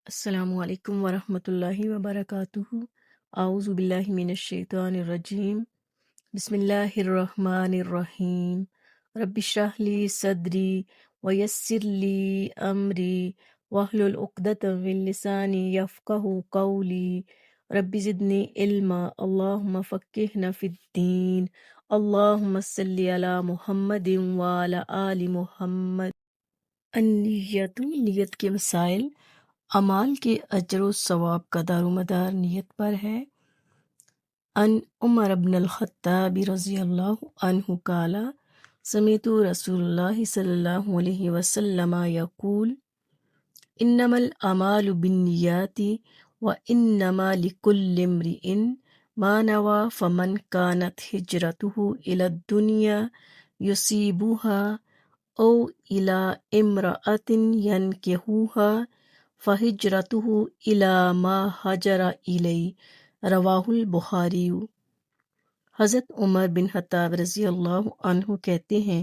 السلام علیکم ورحمۃ اللہ وبرکاتہ۔ اعوذ باللہ من الشیطان الرجیم۔ بسم اللہ الرحمن الرحیم۔ رب اشرح لی صدری ویسر لی امری واحلل عقدۃ من لسانی یفقہوا قولی۔ رب زدنی علما، اللہم فقہنا فی الدین، اللہم صلی علی محمد وعلی آل محمد۔ النیت، نیت کے مسائل۔ اعمال کے اجر و ثواب کا دار و مدار نیت پر ہے۔ ان عمر بن الخطاب رضی اللہ عنہ قال سمعت رسول اللہ صلی اللہ علیہ وسلم یقول انما الاعمال بالنیات وانما لکل امرئ ما نوى فمن كانت ہجرته الى الدنیا یصیبها او الى امرأة ينكحها فہجرته إلی ما ہاجر الی، رواہ البخاری۔ حضرت عمر بن خطاب رضی اللہ عنہ کہتے ہیں،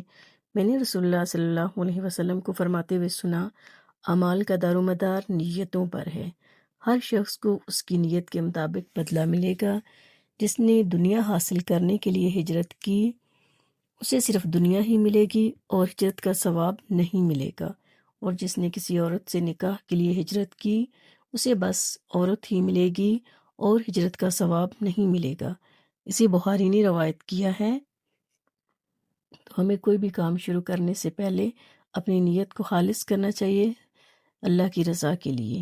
میں نے رسول اللہ صلی اللہ علیہ وسلم کو فرماتے ہوئے سنا، اعمال کا دار و مدار نیتوں پر ہے۔ ہر شخص کو اس کی نیت کے مطابق بدلہ ملے گا۔ جس نے دنیا حاصل کرنے کے لیے ہجرت کی، اسے صرف دنیا ہی ملے گی اور ہجرت کا ثواب نہیں ملے گا، اور جس نے کسی عورت سے نکاح کے لیے ہجرت کی، اسے بس عورت ہی ملے گی اور ہجرت کا ثواب نہیں ملے گا۔ اسے بخاری نے روایت کیا ہے۔ تو ہمیں کوئی بھی کام شروع کرنے سے پہلے اپنی نیت کو خالص کرنا چاہیے اللہ کی رضا کے لیے۔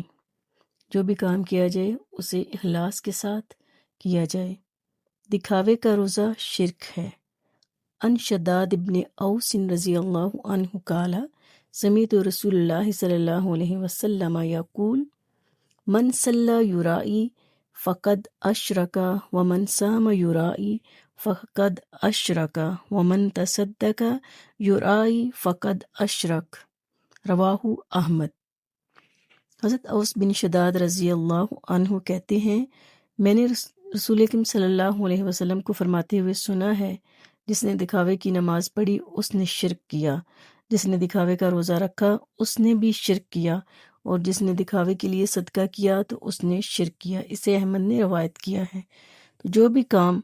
جو بھی کام کیا جائے اسے اخلاص کے ساتھ کیا جائے۔ دکھاوے کا روزہ شرک ہے۔ ان شداد ابن اوس رضی اللہ عنہ قال سمعت رسول اللہ صلی اللہ علیہ وسلم یقول من صلی یرائی فقد اشرک ومن صام یرائی فقد اشرک ومن تصدق یرائی فقد اشرک، رواہ احمد۔ حضرت اوس بن شداد رضی اللہ عنہ کہتے ہیں، میں نے رسول اکرم صلی اللہ علیہ وسلم کو فرماتے ہوئے سنا ہے، جس نے دکھاوے کی نماز پڑھی اس نے شرک کیا، جس نے دکھاوے کا روزہ رکھا اس نے بھی شرک کیا، اور جس نے دکھاوے کے لیے صدقہ کیا تو اس نے شرک کیا۔ اسے احمد نے روایت کیا ہے۔ تو جو بھی کام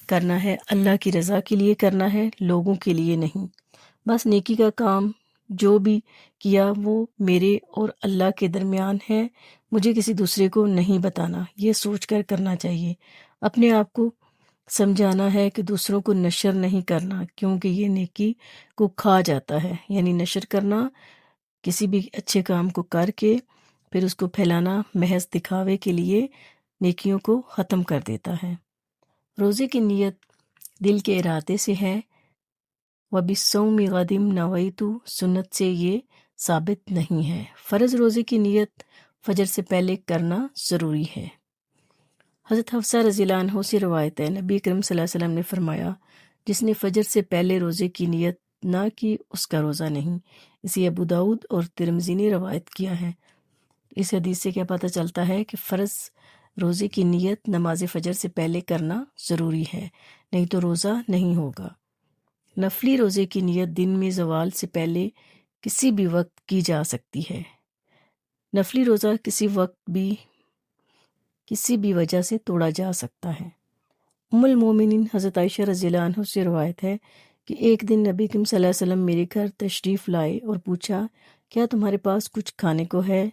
کرنا ہے اللہ کی رضا کے لیے کرنا ہے، لوگوں کے لیے نہیں۔ بس نیکی کا کام جو بھی کیا وہ میرے اور اللہ کے درمیان ہے، مجھے کسی دوسرے کو نہیں بتانا، یہ سوچ کر کرنا چاہیے۔ اپنے آپ کو سمجھانا ہے کہ دوسروں کو نشر نہیں کرنا، کیونکہ یہ نیکی کو کھا جاتا ہے۔ یعنی نشر کرنا، کسی بھی اچھے کام کو کر کے پھر اس کو پھیلانا محض دکھاوے کے لیے نیکیوں کو ختم کر دیتا ہے۔ روزے کی نیت دل کے ارادے سے ہے۔ وَبِالصَّوْمِ غَدٍ نَوَيْتُ، سنت سے یہ ثابت نہیں ہے۔ فرض روزے کی نیت فجر سے پہلے کرنا ضروری ہے۔ حضرت حفصہ رضی اللہ عنہ سے روایت ہے، نبی کریم صلی اللہ علیہ وسلم نے فرمایا، جس نے فجر سے پہلے روزے کی نیت نہ کی اس کا روزہ نہیں۔ اسے ابو داؤد اور ترمذی نے روایت کیا ہے۔ اس حدیث سے کیا پتہ چلتا ہے کہ فرض روزے کی نیت نماز فجر سے پہلے کرنا ضروری ہے، نہیں تو روزہ نہیں ہوگا۔ نفلی روزے کی نیت دن میں زوال سے پہلے کسی بھی وقت کی جا سکتی ہے۔ نفلی روزہ کسی وقت بھی کسی بھی وجہ سے توڑا جا سکتا ہے۔ ام المومنین حضرت عائشہ رضی اللہ عنہ سے روایت ہے کہ ایک دن نبی کریم صلی اللہ علیہ وسلم میرے گھر تشریف لائے اور پوچھا، کیا تمہارے پاس کچھ کھانے کو ہے؟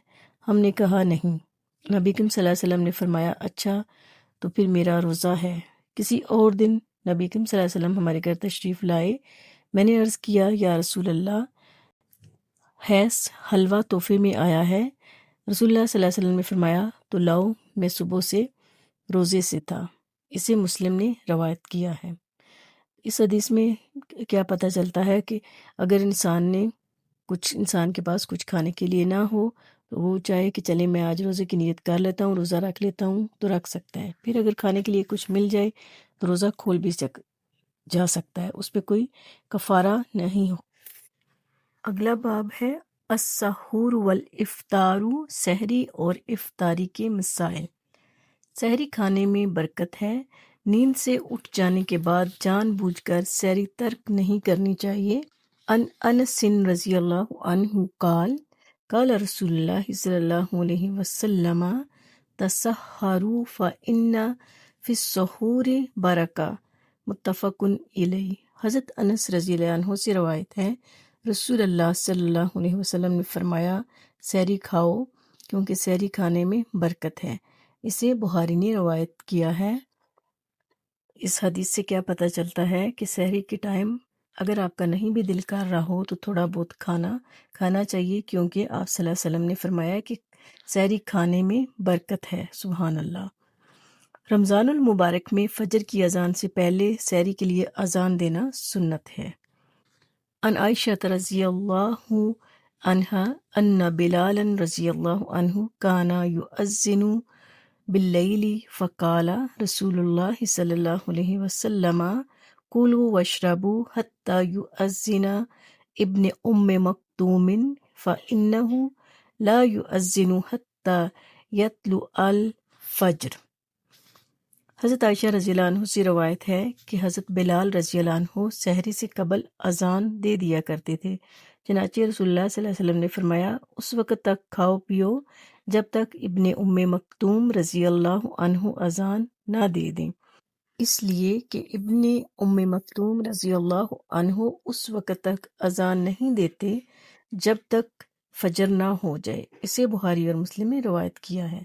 ہم نے کہا نہیں۔ نبی کریم صلی اللہ علیہ وسلم نے فرمایا، اچھا تو پھر میرا روزہ ہے۔ کسی اور دن نبی کریم صلی اللہ علیہ وسلم ہمارے گھر تشریف لائے، میں نے عرض کیا، یا رسول اللہ، حیث حلوہ تحفے میں آیا ہے۔ رسول اللہ صلی اللہ علیہ وسلم نے فرمایا، تو لاؤ، میں صبح سے روزے سے تھا۔ اسے مسلم نے روایت کیا ہے۔ اس حدیث میں کیا پتہ چلتا ہے کہ اگر انسان کے پاس کچھ کھانے کے لیے نہ ہو تو وہ چاہے کہ چلے میں آج روزے کی نیت کر لیتا ہوں، روزہ رکھ لیتا ہوں، تو رکھ سکتا ہے۔ پھر اگر کھانے کے لیے کچھ مل جائے تو روزہ کھول بھی جا سکتا ہے، اس پہ کوئی کفارہ نہیں ہو۔ اگلا باب ہے السحور والافطار، سحری اور افطاری کے مسائل۔ سحری کھانے میں برکت ہے۔ نیند سے اٹھ جانے کے بعد جان بوجھ کر سحری ترک نہیں کرنی چاہیے۔ انس رضی اللہ عنہ قال قال رسول اللہ صلی اللہ علیہ وسلم تسحروا فإن فی السحور برکہ، متفق علیہ۔ حضرت انس رضی اللہ عنہ سے روایت ہے، رسول اللہ صلی اللہ علیہ وسلم نے فرمایا، سحری کھاؤ کیونکہ سحری کھانے میں برکت ہے۔ اسے بخاری نے روایت کیا ہے۔ اس حدیث سے کیا پتہ چلتا ہے کہ سحری کے ٹائم اگر آپ کا نہیں بھی دل کر رہا ہو تو تھوڑا بہت کھانا چاہیے، کیونکہ آپ صلی اللہ علیہ وسلم نے فرمایا کہ سحری کھانے میں برکت ہے۔ سبحان اللہ۔ رمضان المبارک میں فجر کی اذان سے پہلے سحری کے لیے اذان دینا سنت ہے۔ ان عائشہ رضی اللہ عنہا ان بلالا رضی اللہ عنہ کانا یؤذن باللیل فقال رسول اللہ صلی اللہ علیہ وسلم کلوا واشربوا حتی یؤذن ابن ام مکتوم فإنه لا یؤذن حتی یطلع الفجر۔ حضرت عائشہ رضی اللہ عنہ سے روایت ہے کہ حضرت بلال رضی اللہ عنہ سحری سے قبل اذان دے دیا کرتے تھے، چنانچہ رسول اللہ صلی اللہ علیہ وسلم نے فرمایا، اس وقت تک کھاؤ پیو جب تک ابن ام مکتوم رضی اللہ عنہ اذان نہ دے دیں، اس لیے کہ ابن ام مکتوم رضی اللہ عنہ اس وقت تک اذان نہیں دیتے جب تک فجر نہ ہو جائے۔ اسے بخاری اور مسلم نے روایت کیا ہے۔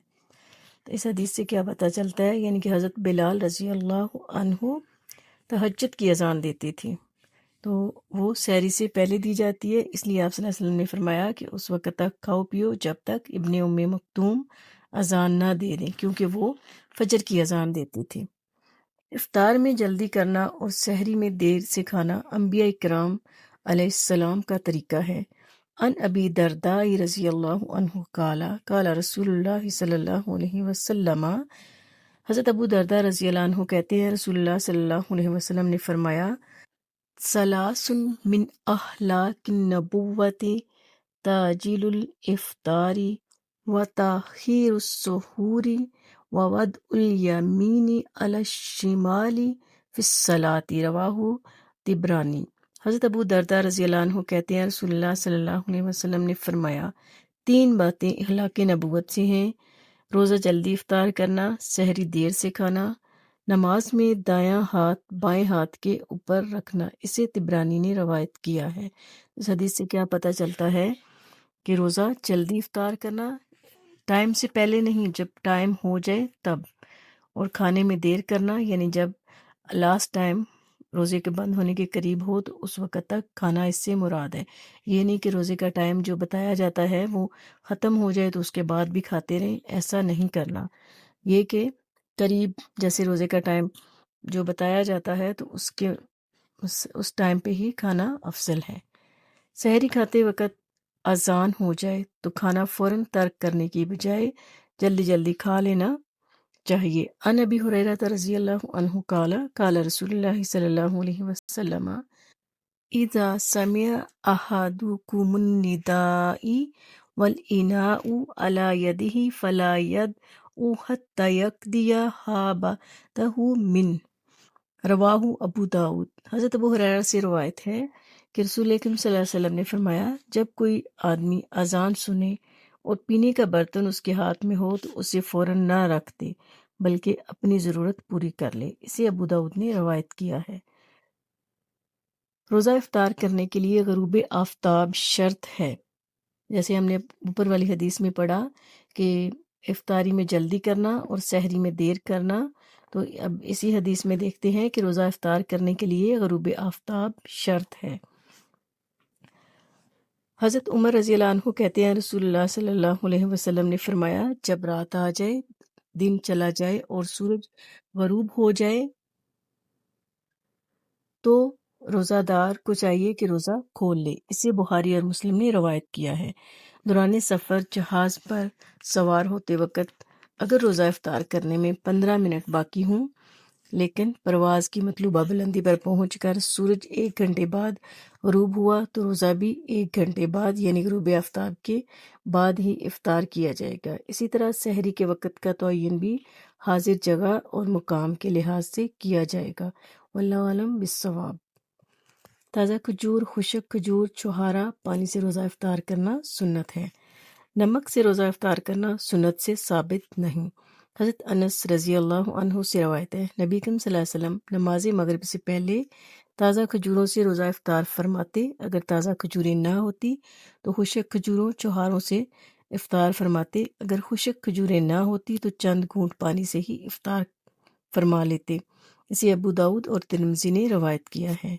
تو اس حدیث سے کیا پتہ چلتا ہے، یعنی کہ حضرت بلال رضی اللہ عنہ تہجد کی اذان دیتی تھی، تو وہ سحری سے پہلے دی جاتی ہے، اس لیے آپ صلی اللہ علیہ وسلم نے فرمایا کہ اس وقت تک کھاؤ پیو جب تک ابن ام مکتوم اذان نہ دے دیں، کیونکہ وہ فجر کی اذان دیتی تھی۔ افطار میں جلدی کرنا اور سحری میں دیر سے کھانا انبیاء کرام علیہ السلام کا طریقہ ہے۔ ان ابی درداء رضی اللہ عنہ قال رسول اللہ صلی اللہ علیہ وسلم، حضرت ابو درداء رضی اللہ عنہ کہتے ہیں رسول اللہ صلی اللہ علیہ وسلم نے فرمایا، ثلاث من اخلاق النبوۃ تعجیل الافطار وتأخیر السحور ووضع الیمین علی الشمال فی الصلاۃ، رواہ طبرانی۔ حضرت ابو درداء رضی اللہ عنہ کہتے ہیں رسول اللہ صلی اللہ علیہ وسلم نے فرمایا، تین باتیں اخلاق نبوت سے ہیں: روزہ جلدی افطار کرنا، سحری دیر سے کھانا، نماز میں دایاں ہاتھ بائیں ہاتھ کے اوپر رکھنا۔ اسے طبرانی نے روایت کیا ہے۔ اس حدیث سے کیا پتہ چلتا ہے کہ روزہ جلدی افطار کرنا، ٹائم سے پہلے نہیں، جب ٹائم ہو جائے تب، اور کھانے میں دیر کرنا، یعنی جب لاسٹ ٹائم روزے کے بند ہونے کے قریب ہو تو اس وقت تک کھانا اس سے مراد ہے۔ یہ نہیں کہ روزے کا ٹائم جو بتایا جاتا ہے وہ ختم ہو جائے تو اس کے بعد بھی کھاتے رہیں، ایسا نہیں کرنا۔ یہ کہ قریب جیسے روزے کا ٹائم جو بتایا جاتا ہے تو اس ٹائم پہ ہی کھانا افضل ہے۔ سحری کھاتے وقت اذان ہو جائے تو کھانا فوراً ترک کرنے کی بجائے جلدی جلدی کھا لینا چاہیے۔ ان ابی ہریرہ رضی اللہ عنہ قال رسول اللہ صلی اللہ علیہ وسلم، اذا سمع احدکم النداء والاناء علی یدہ فلا یدع حتی یقضی حاجتہ منہ، رواہ ابو داؤد۔ حضرت ابو ہریرہ سے روایت ہے کہ رسول اکرم صلی اللہ علیہ وسلم نے فرمایا، جب کوئی آدمی اذان سنے اور پینے کا برتن اس کے ہاتھ میں ہو تو اسے فوراً نہ رکھ دے بلکہ اپنی ضرورت پوری کر لے۔ اسے ابو داؤد نے روایت کیا ہے۔ روزہ افطار کرنے کے لیے غروب آفتاب شرط ہے، جیسے ہم نے اوپر والی حدیث میں پڑھا کہ افطاری میں جلدی کرنا اور سحری میں دیر کرنا، تو اب اسی حدیث میں دیکھتے ہیں کہ روزہ افطار کرنے کے لیے غروب آفتاب شرط ہے۔ حضرت عمر رضی اللہ عنہ کہتے ہیں رسول اللہ صلی اللہ علیہ وسلم نے فرمایا، جب رات آ جائے، دن چلا جائے اور سورج غروب ہو جائے تو روزہ دار کو چاہیے کہ روزہ کھول لے۔ اسے بخاری اور مسلم نے روایت کیا ہے۔ دوران سفر جہاز پر سوار ہوتے وقت اگر روزہ افطار کرنے میں 15 منٹ باقی ہوں لیکن پرواز کی مطلوبہ بلندی پر پہنچ کر سورج 1 گھنٹے بعد غروب ہوا تو روزہ بھی 1 گھنٹے بعد یعنی غروب آفتاب کے بعد ہی افطار کیا جائے گا۔ اسی طرح سحری کے وقت کا تعین بھی حاضر جگہ اور مقام کے لحاظ سے کیا جائے گا۔ واللہ اعلم بالصواب۔ تازہ کھجور، خشک کھجور، چھہارا پانی سے روزہ افطار کرنا سنت ہے۔ نمک سے روزہ افطار کرنا سنت سے ثابت نہیں۔ حضرت انس رضی اللہ عنہ سے روایت ہے، نبی کریم صلی اللہ علیہ وسلم نماز مغرب سے پہلے تازہ کھجوروں سے روزہ افطار فرماتے۔ اگر تازہ کھجوریں نہ ہوتی تو خشک کھجوروں چوہاروں سے افطار فرماتے۔ اگر خشک کھجوریں نہ ہوتی تو چند گھونٹ پانی سے ہی افطار فرما لیتے۔ اسے ابو داؤد اور ترمذی نے روایت کیا ہے۔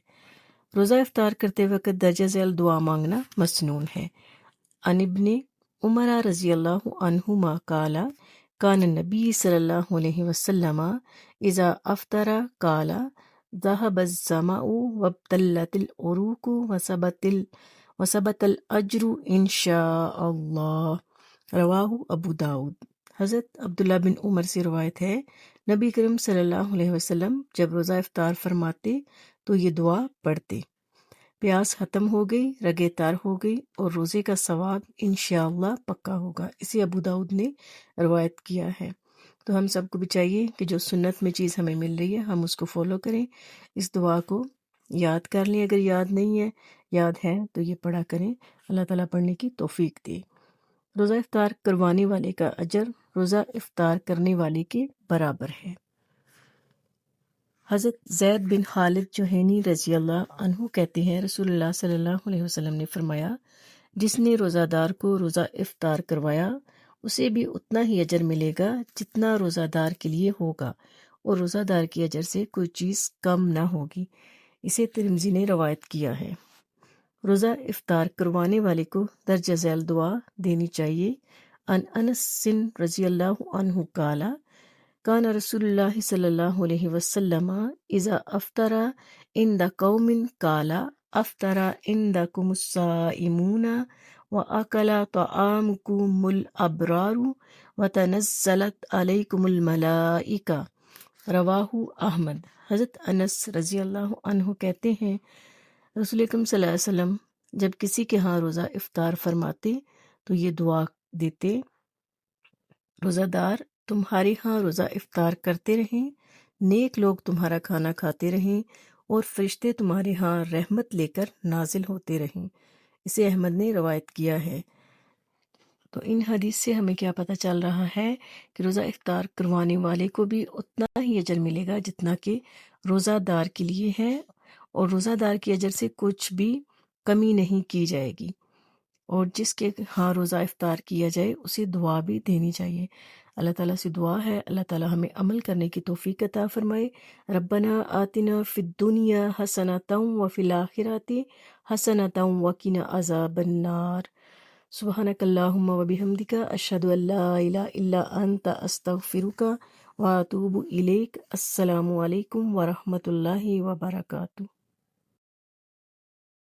روزہ افطار کرتے وقت درجہ ذیل دعا مانگنا مسنون ہے۔ عن ابن عمر رضی اللہ عنہما قال کان النبی صلی اللہ علیہ وسلم اذا افطر قال ذهب الظمأ وابتلت العروق وثبت الاجر ان شاء اللہ، رواہ ابو داؤد۔ حضرت عبداللہ بن عمر سے روایت ہے، نبی کریم صلی اللہ علیہ وسلم جب روزہ افطار فرماتے تو یہ دعا پڑھتے، پیاس ختم ہو گئی، رگیں تار ہو گئی اور روزے کا ثواب انشاءاللہ پکا ہوگا۔ اسے ابو داؤد نے روایت کیا ہے۔ تو ہم سب کو بھی چاہیے کہ جو سنت میں چیز ہمیں مل رہی ہے ہم اس کو فالو کریں، اس دعا کو یاد کر لیں، اگر یاد نہیں ہے، یاد ہے تو یہ پڑھا کریں، اللہ تعالیٰ پڑھنے کی توفیق دے۔ روزہ افطار کروانے والے کا اجر روزہ افطار کرنے والے کے برابر ہے۔ حضرت زید بن خالد جوہینی رضی اللہ عنہ کہتے ہیں، رسول اللہ صلی اللہ علیہ وسلم نے فرمایا، جس نے روزہ دار کو روزہ افطار کروایا اسے بھی اتنا ہی اجر ملے گا جتنا روزہ دار کے لیے ہوگا، اور روزہ دار کی اجر سے کوئی چیز کم نہ ہوگی۔ اسے ترمذی نے روایت کیا ہے۔ روزہ افطار کروانے والے کو درجہ ذیل دعا دینی چاہیے۔ عن انس رضی اللہ عنہ قال کان رسول اللہ صلی اللہ علیہ وسلم اذا افطر عند قوم قال افطر عندکم الصائمون واکل طعامکم الابرار وتنزلت علیکم الملائکہ، رواہ احمد۔ حضرت انس رضی اللہ عنہ کہتے ہیں، رسول اکرم صلی اللہ علیہ وسلم جب کسی کے ہاں روزہ افطار فرماتے تو یہ دعا دیتے، روزہ دار تمہارے ہاں روزہ افطار کرتے رہیں، نیک لوگ تمہارا کھانا کھاتے رہیں، اور فرشتے تمہارے ہاں رحمت لے کر نازل ہوتے رہیں۔ اسے احمد نے روایت کیا ہے۔ تو ان حدیث سے ہمیں کیا پتہ چل رہا ہے کہ روزہ افطار کروانے والے کو بھی اتنا ہی اجر ملے گا جتنا کہ روزہ دار کے لیے ہے، اور روزہ دار کی اجر سے کچھ بھی کمی نہیں کی جائے گی، اور جس کے ہاں روزہ افطار کیا جائے اسے دعا بھی دینی چاہیے۔ اللہ تعالیٰ سے دعا ہے اللہ تعالیٰ ہمیں عمل کرنے کی توفیق عطا فرمائے۔ ربنا آتنا فی الدنیا حسنۃ وفی الآخرۃ حسنۃ وقنا عذاب النار۔ سبحانک اللہم وبحمدک اشہد ان لا الہ الا انت استغفرک واتوب الیک۔ السلام علیکم ورحمۃ اللہ وبرکاتہ۔